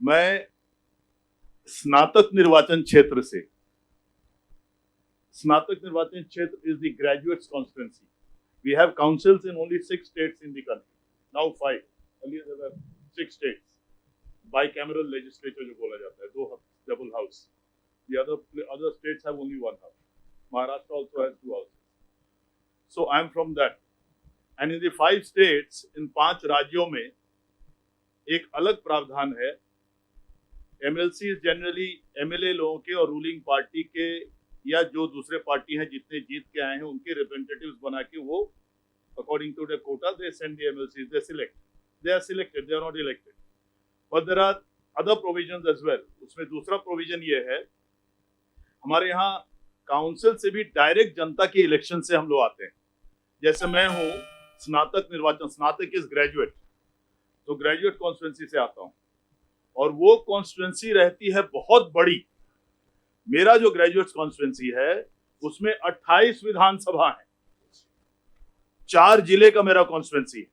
मैं स्नातक निर्वाचन क्षेत्र से, स्नातक निर्वाचन क्षेत्र is the graduates constituency. We have councils in only 6 states in the country, now 5. earlier there were 6 states. Bicameral legislature जो बोला जाता है, 2 double house. The other states have only 1 house. Maharashtra also has 2 houses. So I am from that. And in the 5 states, in 5 राज्यों में एक अलग प्रावधान है. MLC जनरली MLA लोगों के और रूलिंग पार्टी के या जो दूसरे पार्टी हैं जितने जीत के आए हैं उनके रिप्रेजेंटेटिव्स बना के वो according to the quota they send the MLCs, they select. They are selected, they are not elected. But there are other provisions as well. उसमें दूसरा प्रोविजन ये है, हमारे यहाँ काउंसिल से भी डायरेक्ट जनता के इलेक्शन से हम लोग आते हैं. जैसे मैं हूँ स्नातक निर्वाचन, स्नातक इज ग्रेजुएट, तो ग्रेजुएट कॉन्स्टिट्यूएंसी से आता हूँ और वो कॉन्स्टिट्यूएंसी रहती है बहुत बड़ी. मेरा जो ग्रेजुएट कॉन्स्टिट्यूएंसी है उसमें 28 विधानसभा है, 4 जिले का मेरा कॉन्स्टिट्यूएंसी है,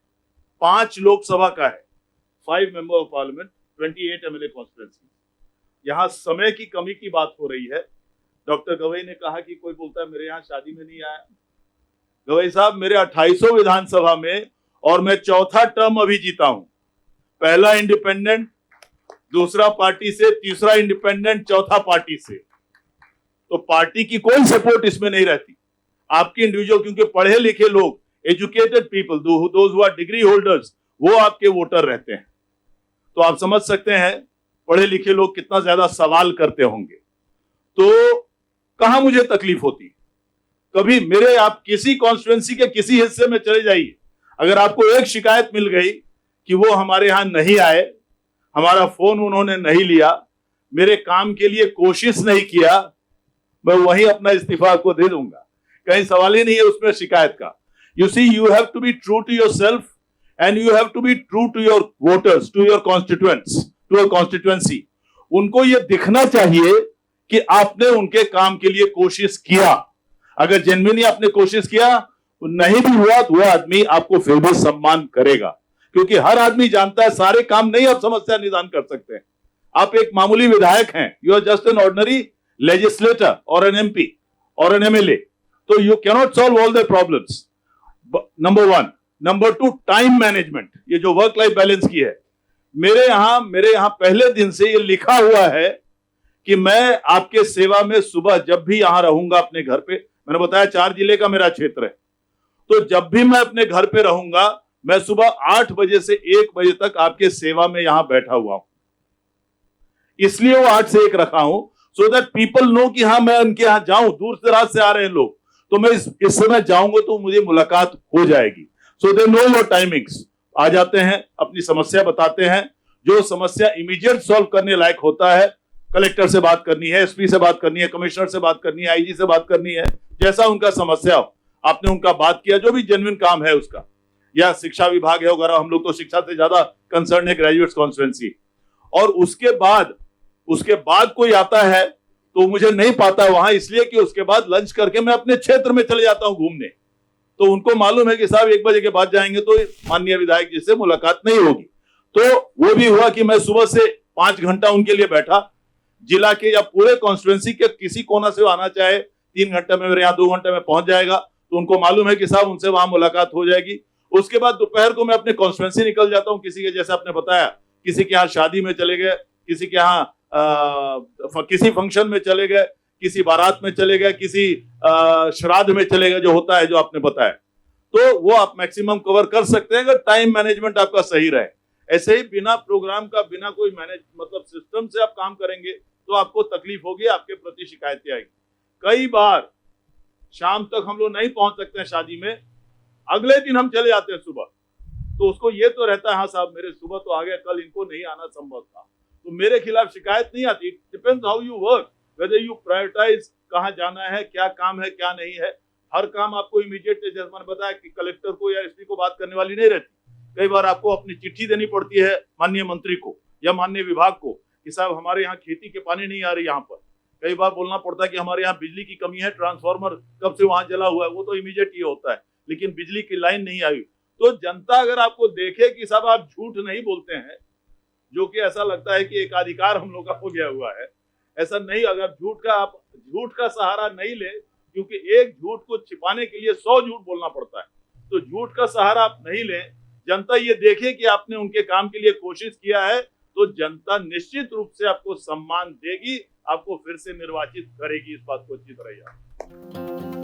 5 लोकसभा का है, 5 member of parliament, 28 MLA constituency. यहाँ समय की कमी की बात हो रही है. डॉक्टर गवई ने कहा कि कोई बोलता है मेरे यहाँ शादी में नहीं आया. गवई साहब, मेरे 2800 विधानसभा में और मैं चौथा टर्म अभी जीता हूं. पहला इंडिपेंडेंट, दूसरा पार्टी से, तीसरा इंडिपेंडेंट, चौथा पार्टी से. तो पार्टी की कोई सपोर्ट इसमें नहीं रहती. आपकी इंडिविजुअल, क्योंकि पढ़े लिखे लोग, educated people, those who are degree holders, वो आपके वोटर रहते हैं. तो आप समझ सकते हैं पढ़े लिखे लोग कितना ज्यादा सवाल करते होंगे. तो कहां मुझे तकलीफ होती? कभी मेरे, आप किसी कॉन्स्टिट्यूएंसी के किसी हिस्से में चले जाइए, अगर आपको एक शिकायत मिल गई कि वो हमारे यहां नहीं आए, हमारा फोन उन्होंने नहीं लिया, मेरे काम के लिए कोशिश नहीं किया, मैं वहीं अपना इस्तीफा आपको दे दूंगा. कहीं सवाल ही नहीं है उसमें शिकायत का. You see, you have to be true to yourself and you have to be true to your voters, to your constituents, to your constituency. उनको ये दिखना चाहिए कि आपने उनके काम के लिए कोशिश किया. अगर जेन्युइनली आपने कोशिश किया, नहीं भी हुआ तो वह आदमी आपको फिर भी सम्मान करेगा, क्योंकि हर आदमी जानता है सारे काम नहीं आप समस्या निदान कर सकते हैं. आप एक मामूली विधायक हैं, you are just an ordinary legislator or an MP or an MLA, तो you cannot solve all the problems. Number 1. Number 2, time management. ये जो वर्क लाइफ बैलेंस की है, मेरे यहां पहले दिन से ये लिखा हुआ है कि मैं आपके सेवा में सुबह जब भी यहां रहूंगा अपने घर पे, मैंने बताया 4 जिले का मेरा क्षेत्र है, तो जब भी मैं अपने घर पे रहूंगा, मैं सुबह 8 बजे से 1 बजे तक आपके सेवा में यहां बैठा हुआ हूं. इसलिए वो 8 से 1 रखा हूं, सो दैट पीपल नो कि हाँ मैं उनके यहां जाऊं. दूर दराज से आ रहे हैं लोग, तो मैं इस समय जाऊंगा तो मुझे मुलाकात हो जाएगी. सो दे नो योर टाइमिंग्स. आ जाते हैं, अपनी समस्या बताते हैं, जो समस्या इमीडिएट सॉल्व करने लायक होता है, कलेक्टर से बात करनी है, SP से बात करनी है, कमिश्नर से बात करनी है, IG से बात करनी है, जैसा उनका समस्या हो, आपने उनका बात किया, जो भी जेन्युइन काम है उसका, या शिक्षा विभाग है वगैरह, हम लोग तो शिक्षा से ज्यादा कंसर्न है ग्रेजुएट कॉन्स्टिट्यूएंसी. और उसके बाद कोई आता है तो मुझे नहीं पाता वहां, इसलिए कि उसके बाद लंच करके मैं अपने क्षेत्र में चले जाता हूं घूमने. तो उनको मालूम है कि साहब 1 बजे के बाद जाएंगे तो माननीय विधायक जी से मुलाकात नहीं होगी. तो वो भी हुआ कि मैं सुबह से 5 घंटा उनके लिए बैठा. जिला के या पूरे कॉन्स्टिट्यूएंसी के किसी कोना से आना चाहे, 3 घंटे में मेरे यहाँ 2 घंटे में पहुंच जाएगा, तो उनको मालूम है कि साहब उनसे वहां मुलाकात हो जाएगी. उसके बाद दोपहर को मैं अपने कॉन्स्टिट्यूएंसी निकल जाता हूँ. किसी के, जैसे आपने बताया, किसी के यहाँ शादी में चले गए, किसी के यहाँ किसी फंक्शन में चले गए, किसी बारात में चले गए, किसी श्राद्ध में चले गए, जो होता है, जो आपने बताया, तो वो आप मैक्सिमम कवर कर सकते हैं अगर टाइम मैनेजमेंट आपका सही रहे. ऐसे ही बिना प्रोग्राम का, बिना कोई मतलब सिस्टम से आप काम करेंगे तो आपको तकलीफ होगी, आपके प्रति शिकायतें आएगी. कई बार शाम तक हम लोग नहीं पहुंच सकते हैं शादी में, अगले दिन हम चले जाते हैं सुबह, तो उसको ये तो रहता है हाँ साहब मेरे सुबह तो आ गया, कल इनको नहीं आना संभव था, तो मेरे खिलाफ शिकायत नहीं आती. It depends how you work, whether you prioritise, कहां जाना है, क्या काम है क्या नहीं है. हर काम आपको इमीडिएट, जैसे मैंने बताया कि कलेक्टर को या SP को बात करने वाली नहीं रहती. कई बार आपको अपनी चिट्ठी देनी पड़ती है माननीय मंत्री को या माननीय विभाग को कि साहब हमारे यहाँ खेती के पानी नहीं आ रही यहाँ पर. कई बार बोलना पड़ता है कि हमारे यहाँ बिजली की कमी है, ट्रांसफार्मर कब से वहां जला हुआ है, वो तो इमीडिएट ये होता है, लेकिन बिजली की लाइन नहीं आई. तो जनता अगर आपको देखे कि साहब आप झूठ नहीं बोलते हैं, जो कि ऐसा लगता है कि एकाधिकार हम लोग का हो गया हुआ है। ऐसा नहीं, अगर आप झूठ का सहारा नहीं ले, क्योंकि एक झूठ को छिपाने के लिए 100 झूठ बोलना पड़ता है, तो झूठ का सहारा आप नहीं लें। जनता ये देखे कि आपने उनके काम के लिए कोशिश किया है, तो जनता निश्चित रूप से आपको सम्मान देगी, आपको फिर से निर्वाचित करेगी, इस बात को अच्छी तरह याद।